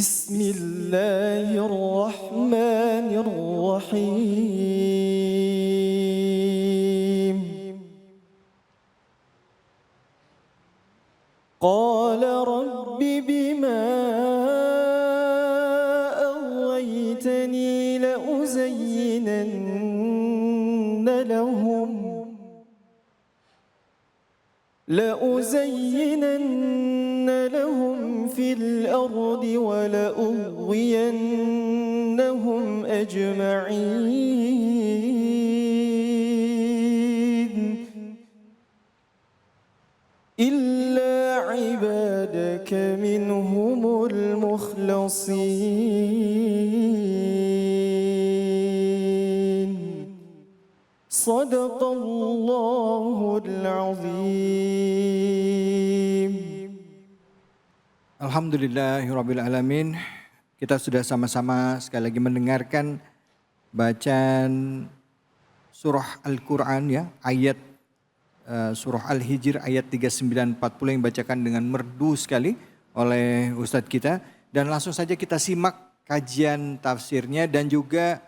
بسم الله الرحمن الرحيم قال رب بما أغويتني لأزينن لهم في الأرض ولأغوينهم أجمعين إلا عبادك منهم المخلصين صدق الله العظيم. Alhamdulillahirrabbilalamin. Kita sudah sama-sama sekali lagi mendengarkan bacaan surah Al-Quran ya, ayat surah Al-Hijr ayat 39-40 yang dibacakan dengan merdu sekali oleh Ustadz kita. Dan langsung saja kita simak kajian tafsirnya dan juga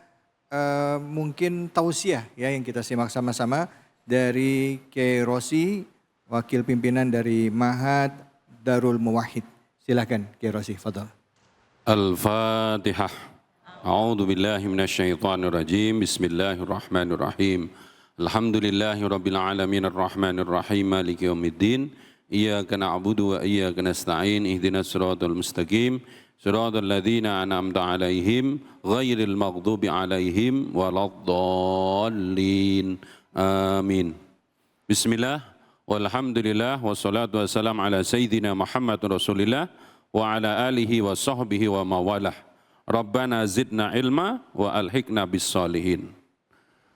mungkin tausiah ya yang kita simak sama-sama dari Kiai Rosi, wakil pimpinan dari Ma'had Darul Muwahhid. Silakan Kiai Rosi, fadhal. Al-Fatihah. A'udzu billahi minasyaitonir rajim. Bismillahirrahmanirrahim. Alhamdulillahirabbil alamin arrahmanir rahim maliki yaumiddin. Iyyaka na'budu wa iyyaka nasta'in. Ihdinas siratal mustaqim. Siratal ladzina an'amta 'alaihim ghairil maghdubi 'alaihim waladdallin. Amin. Bismillah. Walhamdulillah wassalatu wassalamu ala sayyidina Muhammad Rasulillah wa ala alihi wa sahbihi wa mawalah. Rabbana zidna ilma wa alhiqna bis salihin.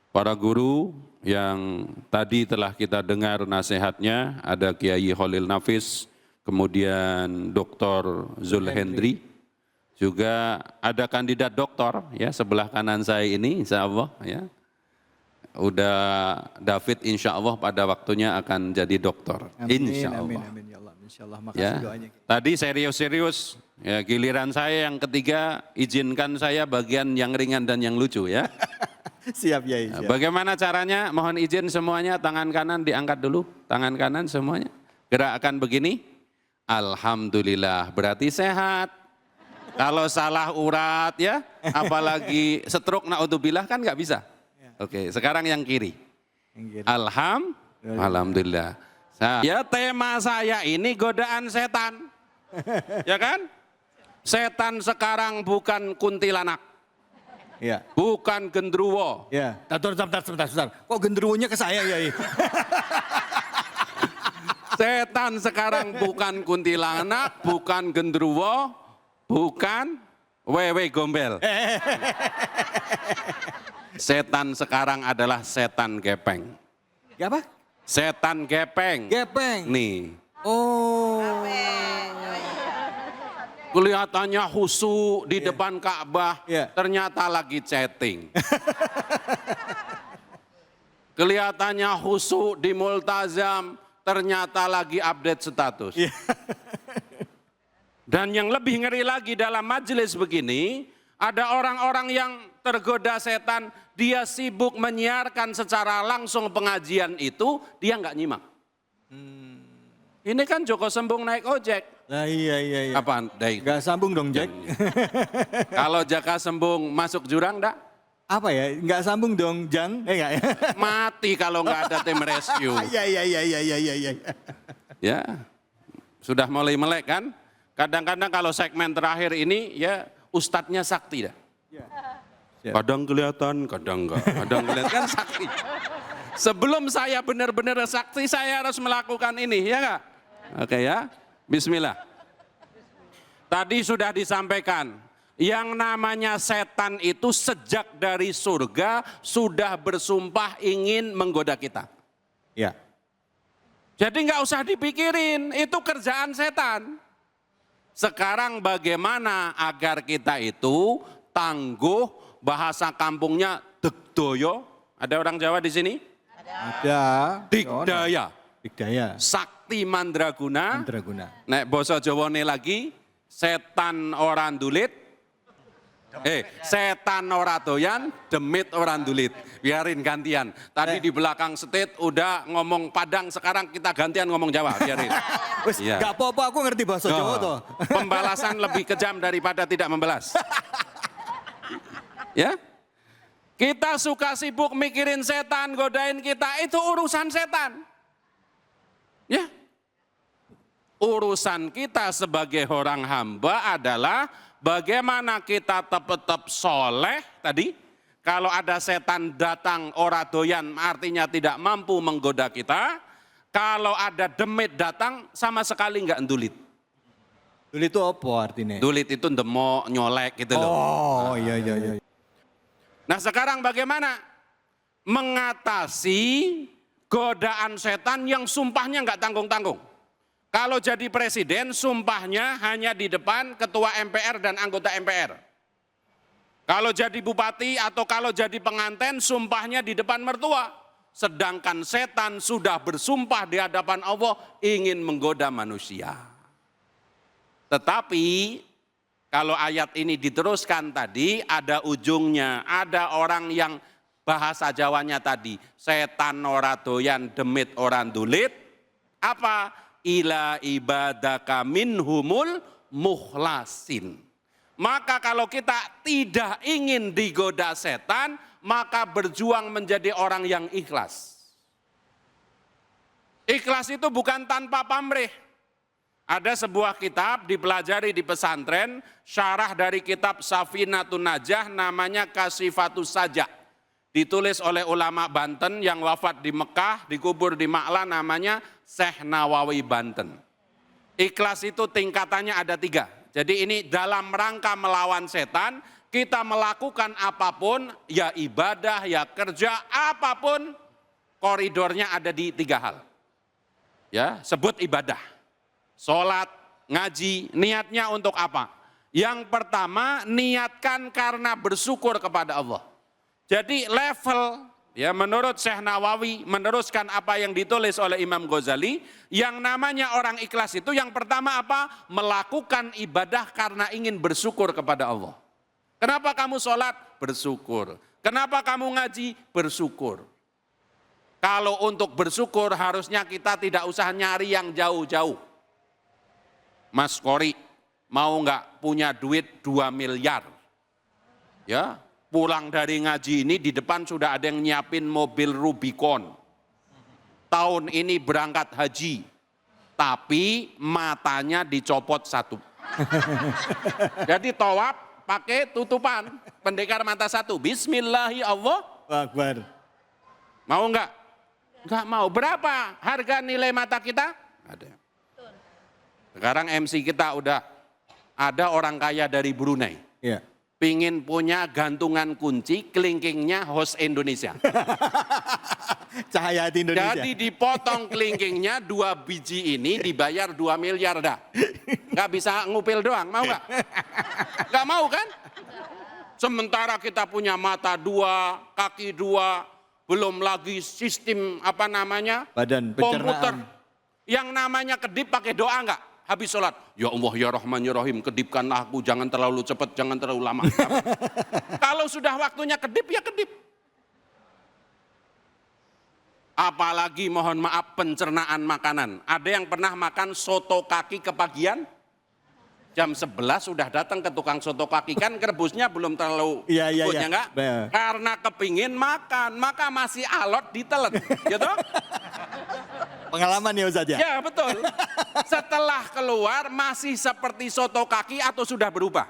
Para guru yang tadi telah kita dengar nasihatnya, ada Kiai Khalil Nafis, kemudian Dr. Zulhendri, juga ada kandidat doktor ya sebelah kanan saya ini insyaallah ya. Udah David insya Allah pada waktunya akan jadi dokter. Insya Allah. Amin, ya Allah. Insya Allah, makasih Ya. doanya. Tadi serius-serius, ya giliran saya yang ketiga, izinkan saya bagian yang ringan dan yang lucu ya. Siap ya. Siap. Bagaimana caranya? Mohon izin semuanya, tangan kanan diangkat dulu. Tangan kanan semuanya. Gerakan begini. Alhamdulillah, berarti sehat. Kalau salah urat ya, apalagi stroke naudzubillah kan nggak bisa. Oke, sekarang yang kiri. Alhamdulillah. Ya tema saya ini godaan setan. Ya kan? Setan sekarang bukan kuntilanak. Ya. Bukan gendruwo. Ya. Sebentar. Kok gendruwonya ke saya ya? Setan sekarang bukan kuntilanak, bukan gendruwo, bukan wewe gombel. Setan sekarang adalah setan gepeng. Apa? Setan gepeng. Gepeng. Nih. Oh. Kelihatannya khusyuk di depan Ka'bah, ternyata lagi chatting. Kelihatannya khusyuk di multazam, ternyata lagi update status. Dan yang lebih ngeri lagi dalam majelis begini, ada orang-orang yang tergoda setan, dia sibuk menyiarkan secara langsung pengajian itu, dia nggak nyimak. Ini kan Joko Sembung naik ojek. Nah iya. Apaan? Gak sambung dong Jack. Kalau Jaka Sembung masuk jurang enggak? Apa ya? Gak sambung dong Jang? Enggak ya? Mati kalau nggak ada tim rescue. Iya. Ya, sudah mulai melek kan? Kadang-kadang kalau segmen terakhir ini ya ustadznya sakti dah. Kadang kelihatan, kadang enggak. Kadang kelihatan kan sakti. Sebelum saya benar-benar sakti, saya harus melakukan ini, ya enggak? Oke ya, bismillah. Tadi sudah disampaikan, yang namanya setan itu sejak dari surga sudah bersumpah ingin menggoda kita. Ya. Jadi nggak usah dipikirin, itu kerjaan setan. Sekarang bagaimana agar kita itu tangguh, bahasa kampungnya degdoyo. Ada orang Jawa di sini? Ada. Digdaya. Digdaya. Sakti mandraguna. Mandraguna. Nek basa Jawane lagi, setan orang dulit, setan ora doyan, demit orang dulit. Biarin gantian. Tadi di belakang state udah ngomong Padang, sekarang kita gantian ngomong Jawa. Biarin. Wes, Iya. gak apa-apa, aku ngerti bahasa Jawa toh. Pembalasan lebih kejam daripada tidak membalas. Ya, kita suka sibuk mikirin setan, godain kita, itu urusan setan. Ya, urusan kita sebagai orang hamba adalah bagaimana kita tetap soleh tadi. Kalau ada setan datang ora doyan artinya tidak mampu menggoda kita. Kalau ada demit datang sama sekali enggak endulit. Dulit itu apa artinya? Dulit itu demok, nyolek gitu loh. Oh iya. Nah sekarang bagaimana mengatasi godaan setan yang sumpahnya enggak tanggung-tanggung. Kalau jadi presiden sumpahnya hanya di depan ketua MPR dan anggota MPR. Kalau jadi bupati atau kalau jadi pengantin sumpahnya di depan mertua. Sedangkan setan sudah bersumpah di hadapan Allah ingin menggoda manusia. Tetapi kalau ayat ini diteruskan tadi ada ujungnya. Ada orang yang bahasa Jawanya tadi. Setan ora doyan demit orang dulit. Apa? Ila ibadaka minhumul mukhlasin. Maka kalau kita tidak ingin digoda setan, maka berjuang menjadi orang yang ikhlas. Ikhlas itu bukan tanpa pamrih. Ada sebuah kitab dipelajari di pesantren, syarah dari kitab Safinatun Najah namanya Kasifatus Sajak. Ditulis oleh ulama Banten yang wafat di Mekah, dikubur di Ma'la namanya Syekh Nawawi Banten. Ikhlas itu tingkatannya ada 3. Jadi ini dalam rangka melawan setan, kita melakukan apapun, ya ibadah, ya kerja, apapun, koridornya ada di 3 hal. Ya, sebut ibadah. Sholat, ngaji, niatnya untuk apa? Yang pertama, niatkan karena bersyukur kepada Allah. Jadi level, ya menurut Syekh Nawawi, meneruskan apa yang ditulis oleh Imam Ghazali, yang namanya orang ikhlas itu yang pertama apa? Melakukan ibadah karena ingin bersyukur kepada Allah. Kenapa kamu sholat? Bersyukur. Kenapa kamu ngaji? Bersyukur. Kalau untuk bersyukur harusnya kita tidak usah nyari yang jauh-jauh. Mas Kori, mau nggak punya duit 2 miliar? Ya, pulang dari ngaji ini di depan sudah ada yang nyiapin mobil Rubicon. Tahun ini berangkat haji, tapi matanya dicopot 1. Jadi tawaf pakai tutupan, pendekar mata 1. Bismillahirrahmanirrahim. Mau enggak? Enggak mau. Berapa harga nilai mata kita? Ada. Sekarang MC kita udah ada orang kaya dari Brunei. Iya. Pingin punya gantungan kunci, kelingkingnya host Indonesia. Cahaya di Indonesia. Jadi dipotong kelingkingnya 2 biji ini dibayar 2 miliar dah. Gak bisa ngupil doang, mau gak? Gak mau kan? Sementara kita punya mata 2, kaki 2, belum lagi sistem apa namanya? Badan komputer. pencernaan. Yang namanya kedip pakai doa enggak? Habis sholat, ya Allah ya Rahman ya Rahim, kedipkanlah aku, jangan terlalu cepat, jangan terlalu lama. Kalau sudah waktunya kedip, ya kedip. Apalagi mohon maaf pencernaan makanan. Ada yang pernah makan soto kaki kepagian? Jam 11 sudah datang ke tukang soto kaki, kan rebusnya belum terlalu ikutnya enggak? Karena kepingin makan, maka masih alot ditelan, gitu? Pengalaman ya Ustaz ya? Ya betul. Setelah keluar masih seperti soto kaki atau sudah berubah?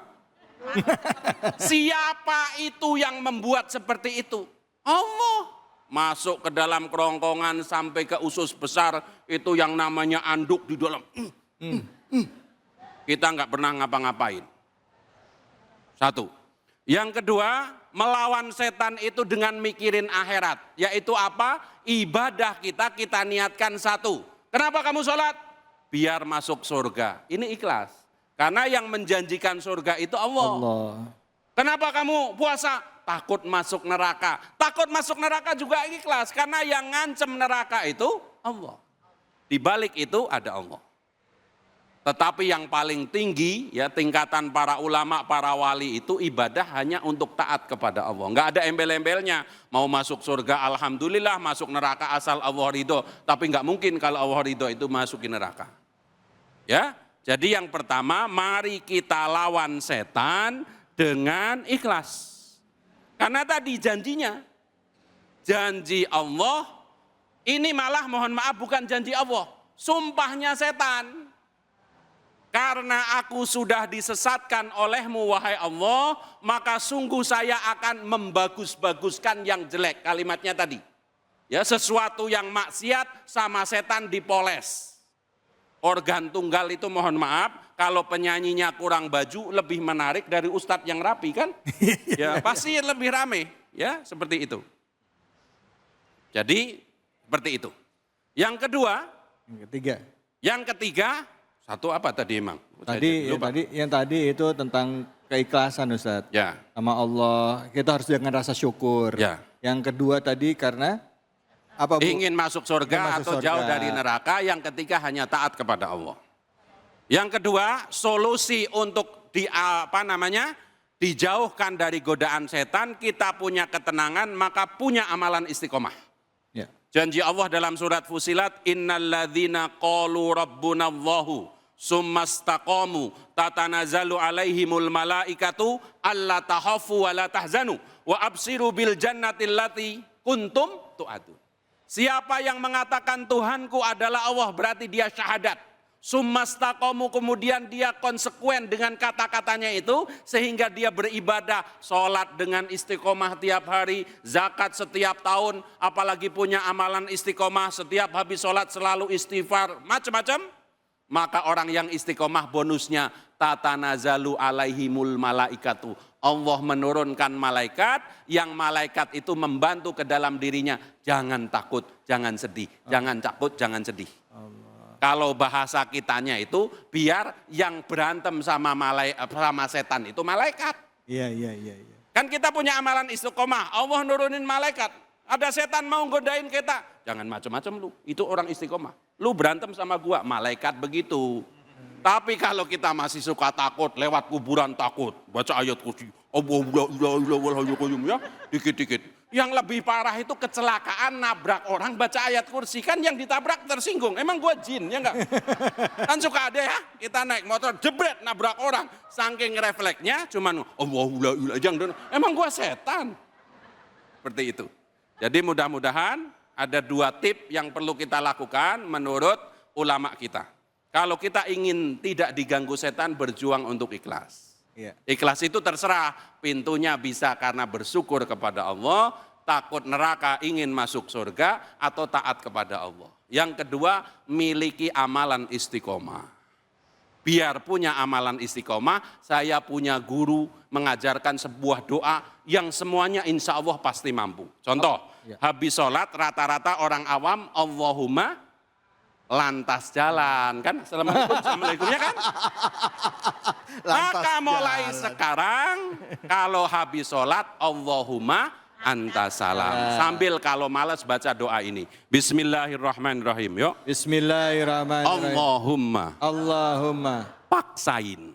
Siapa itu yang membuat seperti itu? Allah. Masuk ke dalam kerongkongan sampai ke usus besar, itu yang namanya anduk di dalam. Kita nggak pernah ngapa-ngapain. 1. Yang kedua, melawan setan itu dengan mikirin akhirat. Yaitu apa? Ibadah kita niatkan 1. Kenapa kamu sholat? Biar masuk surga. Ini ikhlas. Karena yang menjanjikan surga itu Allah. Kenapa kamu puasa? Takut masuk neraka. Takut masuk neraka juga ikhlas. Karena yang ngancem neraka itu Allah. Di balik itu ada Allah. Tetapi yang paling tinggi ya tingkatan para ulama, para wali itu ibadah hanya untuk taat kepada Allah. Enggak ada embel-embelnya. Mau masuk surga alhamdulillah, masuk neraka asal Allah ridho. Tapi enggak mungkin kalau Allah ridho itu masukin neraka. Ya, jadi yang pertama mari kita lawan setan dengan ikhlas. Karena tadi janjinya, janji Allah ini malah mohon maaf bukan janji Allah, sumpahnya setan. Karena aku sudah disesatkan olehmu wahai Allah, maka sungguh saya akan membagus-baguskan yang jelek. Kalimatnya tadi. Ya, sesuatu yang maksiat sama setan dipoles. Organ tunggal itu mohon maaf, kalau penyanyinya kurang baju lebih menarik dari ustadz yang rapi kan? Ya, pasti lebih rame, ya, seperti itu. Jadi, seperti itu. Yang kedua, yang ketiga, satu apa tadi emang? Yang tadi itu tentang keikhlasan Ustaz. Ya. Sama Allah, kita harus dengan rasa syukur. Ya. Yang kedua tadi karena apa Bu? Ingin masuk surga atau jauh dari neraka. Yang ketiga hanya taat kepada Allah. Yang kedua, solusi untuk dijauhkan dari godaan setan, kita punya ketenangan, maka punya amalan istiqomah. Ya. Janji Allah dalam surat Fusilat, innalladzina qalu rabbunallahu summastaqamu tatanazzalu alaihimul malaikatu alla tahafu wa la tahzanu wa absiru bil jannati allati kuntum tu'adun. Siapa yang mengatakan Tuhanku adalah Allah berarti dia syahadat. Summastaqamu kemudian dia konsekuen dengan kata-katanya itu sehingga dia beribadah, sholat dengan istiqomah tiap hari, zakat setiap tahun, apalagi punya amalan istiqomah setiap habis sholat selalu istighfar, macam-macam. Maka orang yang istiqomah bonusnya tatanazalu alaihimul malaikatu. Allah menurunkan malaikat, yang malaikat itu membantu ke dalam dirinya. Jangan takut, jangan sedih. Jangan takut, jangan sedih. Kalau bahasa kitanya itu biar yang berantem sama setan itu malaikat. Iya. Kan kita punya amalan istiqomah, Allah nurunin malaikat. Ada setan mau godain kita, jangan macam-macam lu. Itu orang istiqomah. Lu berantem sama gua, malaikat begitu. Tapi kalau kita masih suka takut, lewat kuburan takut, baca ayat kursi, ya, dikit-dikit. Yang lebih parah itu kecelakaan, nabrak orang, baca ayat kursi. Kan yang ditabrak tersinggung, emang gua jin, ya enggak? Kan suka ada ya, kita naik motor, jebret, nabrak orang. Saking refleksnya, cuman, emang gua setan. Seperti itu. Jadi mudah-mudahan ada 2 tip yang perlu kita lakukan menurut ulama kita. Kalau kita ingin tidak diganggu setan, berjuang untuk ikhlas. Iya. Ikhlas itu terserah, pintunya bisa karena bersyukur kepada Allah, takut neraka, ingin masuk surga, atau taat kepada Allah. Yang kedua, miliki amalan istiqomah. Biar punya amalan istiqomah, saya punya guru mengajarkan sebuah doa yang semuanya insya Allah pasti mampu. Contoh, habis sholat rata-rata orang awam, Allahumma lantas jalan. Kan, Assalamualaikumnya kan? Maka mulai sekarang, kalau habis sholat, Allahumma anta salam. Sambil kalau malas baca doa ini. Bismillahirrahmanirrahim. Yuk. Bismillahirrahmanirrahim. Allahumma paksain.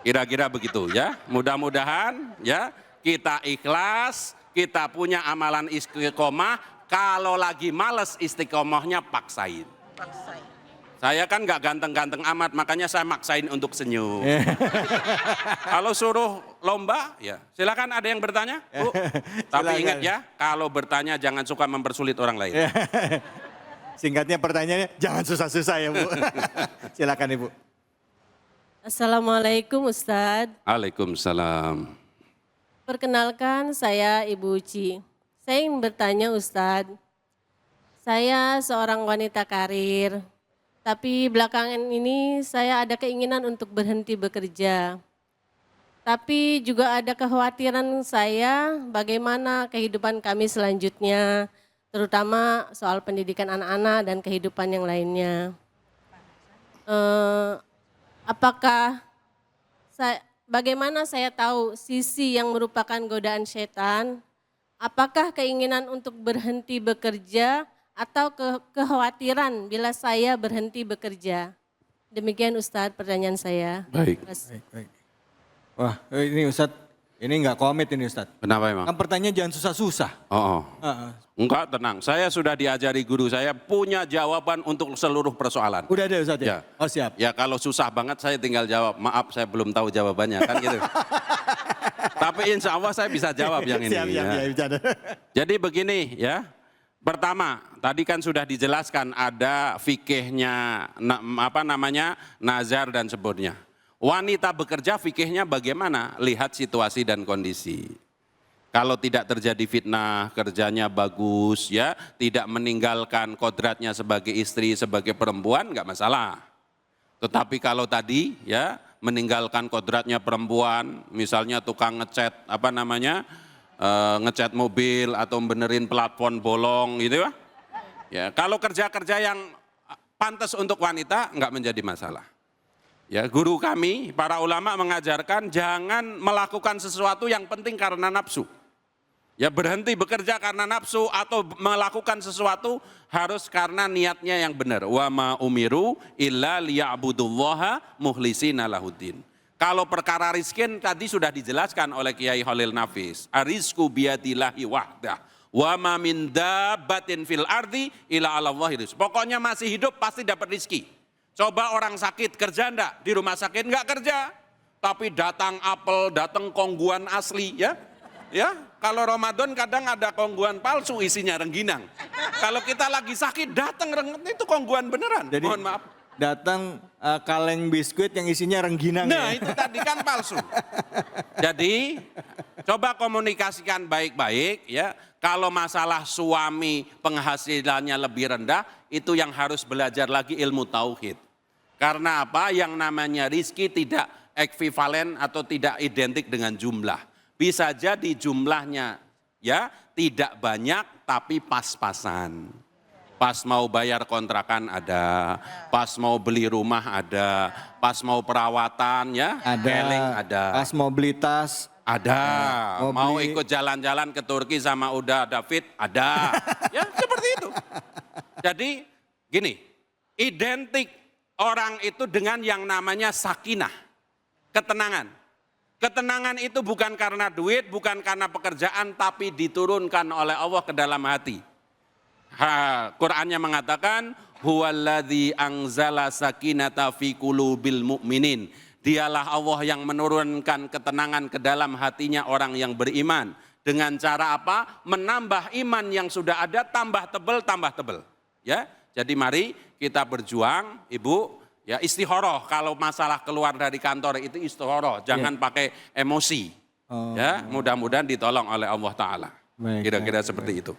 Kira-kira begitu ya. Mudah-mudahan ya kita ikhlas, kita punya amalan istiqomah. Kalau lagi males istiqomahnya paksain. Saya kan nggak ganteng-ganteng amat, makanya saya maksain untuk senyum. Kalau suruh lomba, ya silakan ada yang bertanya, Bu. Tapi ingat ya, kalau bertanya jangan suka mempersulit orang lain. Singkatnya pertanyaannya, jangan susah-susah ya Bu. Silakan Ibu. Assalamualaikum Ustadz. Waalaikumsalam. Perkenalkan saya Ibu Uci. Saya ingin bertanya Ustadz, saya seorang wanita karir. Tapi belakangan ini saya ada keinginan untuk berhenti bekerja. Tapi juga ada kekhawatiran saya bagaimana kehidupan kami selanjutnya, terutama soal pendidikan anak-anak dan kehidupan yang lainnya. Bagaimana saya tahu sisi yang merupakan godaan setan? Apakah keinginan untuk berhenti bekerja atau kekhawatiran bila saya berhenti bekerja? Demikian Ustadz pertanyaan saya. Baik. Baik. Wah, ini Ustadz, ini nggak komit ini Ustadz. Kenapa emang? Kan pertanyaan jangan susah-susah. Oh. Heeh. Enggak, tenang. Saya sudah diajari guru saya punya jawaban untuk seluruh persoalan. Udah ada Ustadz ya? Ya. Oh siap. Ya kalau susah banget saya tinggal jawab, maaf saya belum tahu jawabannya kan gitu. Tapi insya Allah saya bisa jawab yang ini. Siap, Ya. bercanda. Jadi begini ya, pertama tadi kan sudah dijelaskan ada fikihnya, nazar dan sebagainya. Wanita bekerja fikihnya bagaimana? Lihat situasi dan kondisi. Kalau tidak terjadi fitnah, kerjanya bagus ya, tidak meninggalkan kodratnya sebagai istri, sebagai perempuan nggak masalah. Tetapi kalau tadi ya meninggalkan kodratnya perempuan, misalnya tukang ngecat ngecat mobil atau benerin platform bolong gitu ya. Ya, kalau kerja-kerja yang pantas untuk wanita enggak menjadi masalah. Ya, guru kami, para ulama mengajarkan jangan melakukan sesuatu yang penting karena nafsu. Ya, berhenti bekerja karena nafsu atau melakukan sesuatu harus karena niatnya yang benar. Wa ma umiru illa liya'budullaha mukhlisina lahuddin. Kalau perkara rizkin tadi sudah dijelaskan oleh Kiai Khalil Nafis. Arizku biyadillahi wahdah. Wa ma min dabbatin fil ardi illa 'alallahi rizq. Pokoknya masih hidup pasti dapat rizki. Coba orang sakit kerja enggak? Di rumah sakit enggak kerja. Tapi datang apel, datang kongguan asli ya. Ya, kalau Ramadan kadang ada kongguan palsu isinya rengginang. Kalau kita lagi sakit datang itu kongguan beneran. Jadi, mohon maaf. Datang kaleng biskuit yang isinya rengginang. Nah ya? itu tadi kan palsu. Jadi coba komunikasikan baik-baik ya. Kalau masalah suami penghasilannya lebih rendah, itu yang harus belajar lagi ilmu tauhid. Karena apa? Yang namanya rizki tidak ekvivalen atau tidak identik dengan jumlah. Bisa jadi jumlahnya ya tidak banyak tapi pas-pasan. Pas mau bayar kontrakan ada, pas mau beli rumah ada, pas mau perawatan ya, keling ada. Pas mau beli tas. Ada, mau beli- ikut jalan-jalan ke Turki sama Uda David, ada. Ya seperti itu. Jadi gini, identik orang itu dengan yang namanya sakinah, ketenangan. Ketenangan itu bukan karena duit, bukan karena pekerjaan, tapi diturunkan oleh Allah ke dalam hati. Qur'annya mengatakan, huwaladzi anzala sakinata fi qulubil mu'minin. Dialah Allah yang menurunkan ketenangan ke dalam hatinya orang yang beriman. Dengan cara apa? Menambah iman yang sudah ada, tambah tebel. Ya, jadi mari kita berjuang, Ibu. Ya istikharah, kalau masalah keluar dari kantor itu istikharah, jangan pakai emosi. Ya, mudah-mudahan ditolong oleh Allah Ta'ala. Baik, Kira-kira seperti itu.